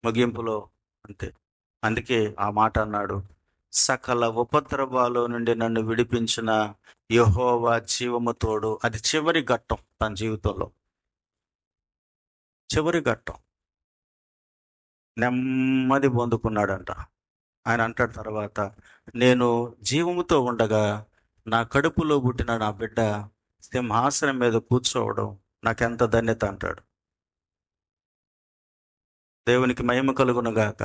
ముగింపులో అంతే. అందుకే ఆ మాట అన్నాడు, సకల ఉపద్రవాల నుండి నన్ను విడిపించిన యెహోవా జీవము తోడు. అది చివరి ఘట్టం తన జీవితంలో, చివరి ఘట్టం. నెమ్మది పొందుకున్నాడంట. ఆయన అంటాడు తర్వాత, నేను జీవముతో ఉండగా నా కడుపులో పుట్టిన నా బిడ్డ సింహాసనం మీద కూర్చోవడం నాకెంత ధన్యత అంటాడు. దేవునికి మహిమ కలుగును గాక.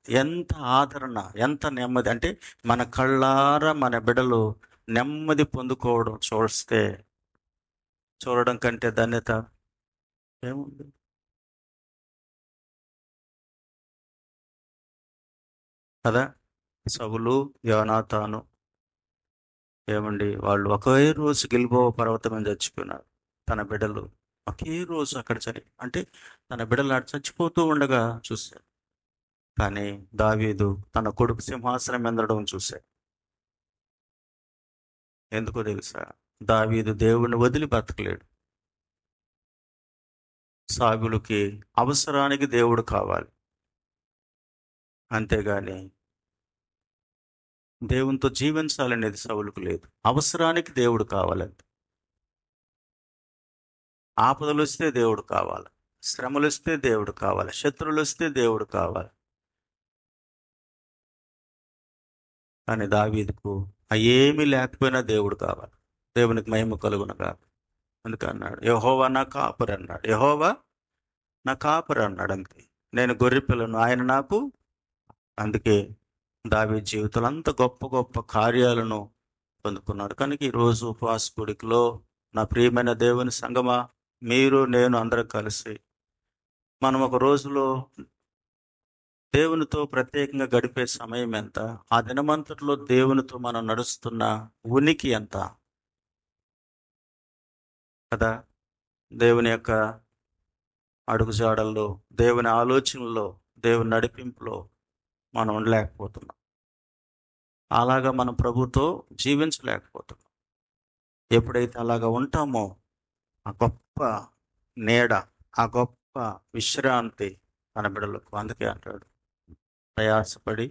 ఎంత ఆదరణ, ఎంత నెమ్మది అంటే, మన కళ్ళారా మన బిడ్డలు నెమ్మది పొందుకోవడం చూడడం కంటే ధన్యత ఏముంది కదా. సౌలు, యోనాతాను, ఏమండి, వాళ్ళు ఒకే రోజు గిల్బోవ పర్వతం మీద చచ్చిపోయినారు. తన బిడ్డలు ఒకే రోజు అక్కడ అంటే తన బిడ్డలు అక్కడ చచ్చిపోతూ ఉండగా చూశారు. కానీ దావీదు తన కొడుకు సింహాసనం ఎందడం చూశాడు. ఎందుకో తెలుసా? దావీదు దేవుణ్ణి వదిలి బతకలేడు. సాగులకి అవసరానికి దేవుడు కావాలి, అంతేగాని దేవునితో జీవించాలనేది సౌలుకు లేదు. అవసరానికి దేవుడు కావాలంతే. ఆపదలు వస్తే దేవుడు కావాలి, శ్రమలు వస్తే దేవుడు కావాలి, శత్రువులు వస్తే దేవుడు కావాలి. కానీ దావీదుకు ఏమీ లేకపోయినా దేవుడు కావాలి. దేవునికి మహిమ కలుగునగా. అందుకే అన్నాడు, యెహోవా నా కాపరి అన్నాడు. యెహోవా నా కాపరి అన్నాడు. అంతే. నేను గొర్రె పిల్లను, ఆయన నాకు. అందుకే దావీదు జీవితంలో అంత గొప్ప గొప్ప కార్యాలను పొందుకున్నాడు. కనుక ఈరోజు ఉపవాస కూడికలో నా ప్రియమైన దేవుని సంగమా, మీరు నేను అందరం కలిసి మనం ఒక రోజులో దేవునితో ప్రత్యేకంగా గడిపే సమయం ఎంత, ఆ దినమంతట్లో దేవునితో మనం నడుస్తున్న ఉనికి ఎంత కదా. దేవుని యొక్క అడుగుజాడల్లో, దేవుని ఆలోచనల్లో, దేవుని నడిపింపులో మనం ఉండలేకపోతున్నాం. అలాగా మనం ప్రభుతో జీవించలేకపోతున్నాం. ఎప్పుడైతే అలాగా ఉంటామో ఆ గొప్ప నీడ, ఆ గొప్ప విశ్రాంతి మన బిడ్డలకు. అందుకే అంటాడు, ప్రయాసపడి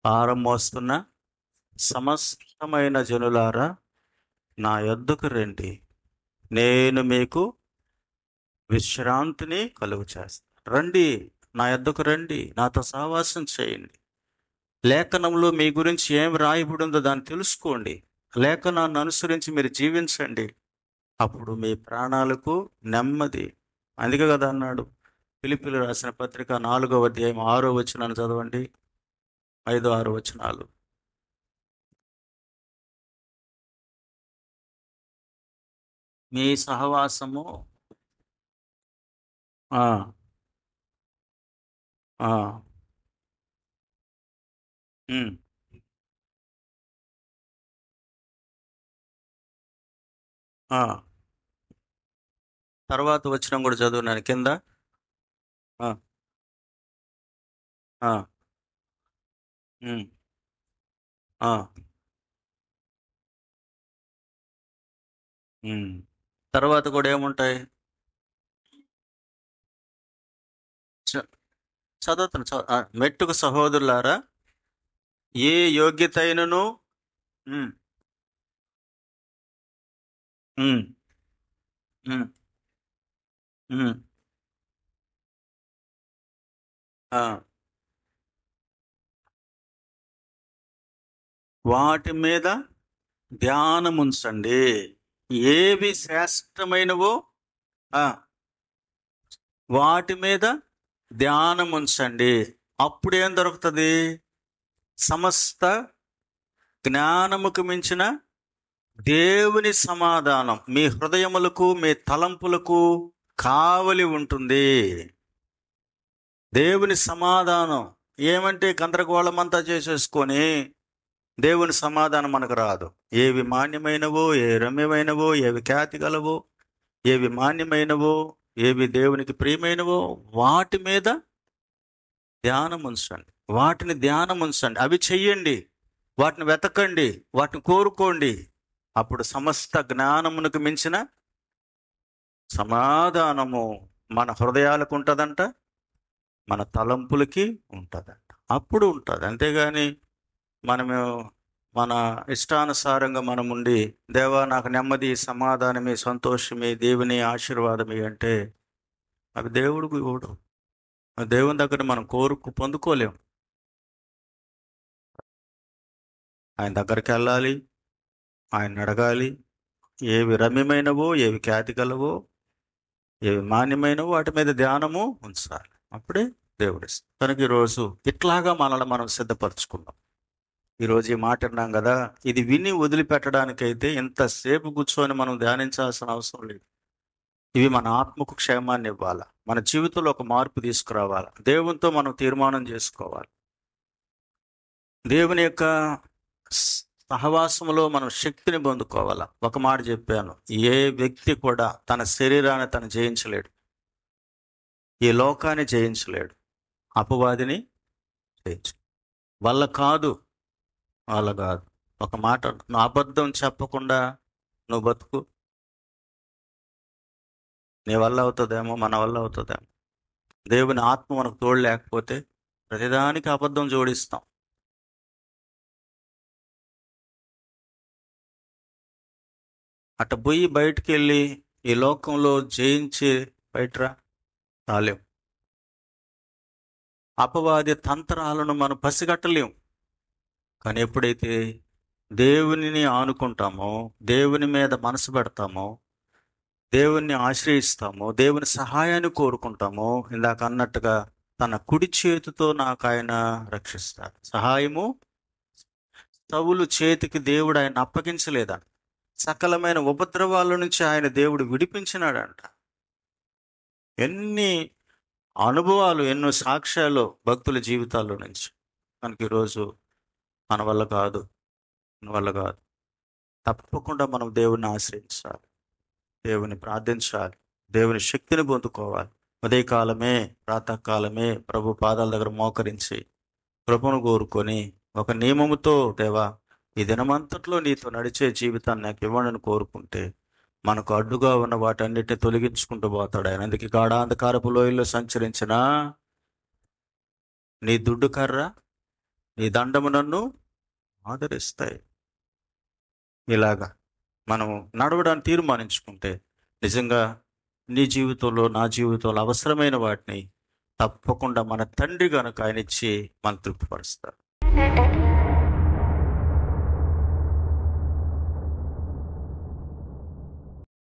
భారం మోస్తున్న సమస్తమైన జనులారా నా యొద్దకు రండి, నేను మీకు విశ్రాంతిని కలుగు చేస్తాను. రండి, నా యొద్దకు రండి, నాతో సహవాసం చేయండి. లేఖనంలో మీ గురించి ఏం రాయబడి ఉందో దాన్ని తెలుసుకోండి. లేఖనాన్ని అనుసరించి మీరు జీవించండి. అప్పుడు మీ ప్రాణాలకు నెమ్మది. అందుకే కదా అన్నాడు, ఫిలిప్పీయులకు రాసిన పత్రిక 4వ అధ్యాయం 6వ వచనాన్ని చదవండి, 5, 6 వచనాలు. మీ సహవాసము ఆ ఆ ఉమ్, ఆ తర్వాత వచనం కూడా చదువున్నాను కింద. ఆ ఆ ఉమ్, ఆ ఉమ్. తర్వాత కూడా ఏముంటాయి? చ- చదువుతాను మెట్టుకు సహోదరులారా, ఏ యోగ్యత అయినను ఉమ్, ఉమ్, ఉమ్, ఉమ్, ఆ, వాటి మీద ధ్యానం ఉంచండి. ఏవి శ్రేష్టమైనవో ఆ వాటి మీద ధ్యానం ఉంచండి. అప్పుడు ఏం దొరుకుతుంది? సమస్త జ్ఞానముకు మించిన దేవుని సమాధానం మీ హృదయములకు, మీ తలంపులకు కావలి ఉంటుంది. దేవుని సమాధానం ఏమంటే గందరగోళమంతా చేసేసుకొని దేవుని సమాధానం మనకు రాదు. ఏవి మాన్యమైనవో, ఏ రమ్యమైనవో, ఏవి ఖ్యాతి గలవో, ఏవి మాన్యమైనవో, ఏవి దేవునికి ప్రియమైనవో వాటి మీద ధ్యానం ఉంచండి. వాటిని ధ్యానం ఉంచండి, అవి చెయ్యండి, వాటిని వెతకండి, వాటిని కోరుకోండి. అప్పుడు సమస్త జ్ఞానమునకు మించిన సమాధానము మన హృదయాలకు ఉంటుందంట, మన తలంపులకి ఉంటుందంట. అప్పుడు ఉంటుంది. అంతేగాని మనము మన ఇష్టానుసారంగా మనం ఉండి, దేవా నాకు నెమ్మది, సమాధానమే, సంతోషమే, దేవుని ఆశీర్వాదమే అంటే అవి దేవుడికి ఇవ్వడు. దేవుని దగ్గర మనం పొందుకోలేం. ఆయన దగ్గరికి వెళ్ళాలి, ఆయన అడగాలి. ఏవి రమ్యమైనవో, ఏవి ఖ్యాతి గలవో, ఏవి మాన్యమైనవో వాటి మీద ధ్యానము ఉంచాలి. అప్పుడే దేవుడిస్తాడు. కనుక ఈరోజు ఇట్లాగా మనల్ని మనం సిద్ధపరచుకుందాం. ఈరోజు ఈ మాట విన్నాం కదా, ఇది విని వదిలిపెట్టడానికైతే ఇంతసేపు కూర్చొని మనం ధ్యానించాల్సిన అవసరం లేదు. ఇవి మన ఆత్మకు క్షేమాన్ని ఇవ్వాలా, మన జీవితంలో ఒక మార్పు తీసుకురావాలా, దేవునితో మనం తీర్మానం చేసుకోవాలి. దేవుని యొక్క సహవాసంలో మనం శక్తిని పొందుకోవాలా. ఒక మాట చెప్పాను, ఏ వ్యక్తి కూడా తన శరీరాన్ని తను జయించలేడు, ఈ లోకాన్ని జయించలేడు, అపవాదిని జయించు వల్ల కాదు. ఒక మాట, నువ్వు అబద్ధం చెప్పకుండా నువ్వు బతుకు, నీ వల్ల అవుతుందేమో, మన వల్ల అవుతుందేమో. దేవుని ఆత్మ మనకు తోడు లేకపోతే ప్రతిదానికి అబద్ధం జోడిస్తాం. అట్ట పోయి బయటికి వెళ్ళి ఈ లోకంలో జయించి బయటరా రాలేం. అపవాది తంత్రాలను మనం పసిగట్టలేం. కానీ ఎప్పుడైతే దేవునిని ఆనుకుంటామో, దేవుని మీద మనసు పెడతామో, దేవుణ్ణి ఆశ్రయిస్తామో, దేవుని సహాయాన్ని కోరుకుంటామో, ఇందాక అన్నట్టుగా తన కుడి చేతితో నాకు ఆయన రక్షిస్తాడు. సహాయము సౌలు చేతికి దేవుడు ఆయన అప్పగించలేదంట. సకలమైన ఉపద్రవాల నుంచి ఆయన దేవుడు విడిపించినాడంట. ఎన్ని అనుభవాలు, ఎన్నో సాక్ష్యాలు భక్తుల జీవితాల్లో నుంచి. మనకి ఈరోజు మన వల్ల కాదు. తప్పకుండా మనం దేవుణ్ణి ఆశ్రయించాలి, దేవుని ప్రార్థించాలి, దేవుని శక్తిని పొందుకోవాలి. ఉదయకాలమే, ప్రాతకాలమే ప్రభు పాదాల దగ్గర మోకరించి కృపను కోరుకొని ఒక నియమముతో, దేవా ఈ దినమంతట్లో నీతో నడిచే జీవితాన్ని నాకు ఇవ్వండి కోరుకుంటే మనకు అడ్డుగా ఉన్న వాటన్నిటిని తొలగించుకుంటూ పోతాడు ఆయన. అందుకే గాఢాంధకారపు లోయల్లో సంచరించిన నీ దుడ్డు కర్ర, నీ దండము నన్ను ఆదరిస్తాయి. ఇలాగా మనం నడవడానికి తీర్మానించుకుంటే నిజంగా నీ జీవితంలో, నా జీవితంలో అవసరమైన వాటిని తప్పకుండా మన తండ్రి కనుక ఆయన ఇచ్చి మనం తృప్తిపరుస్తారు.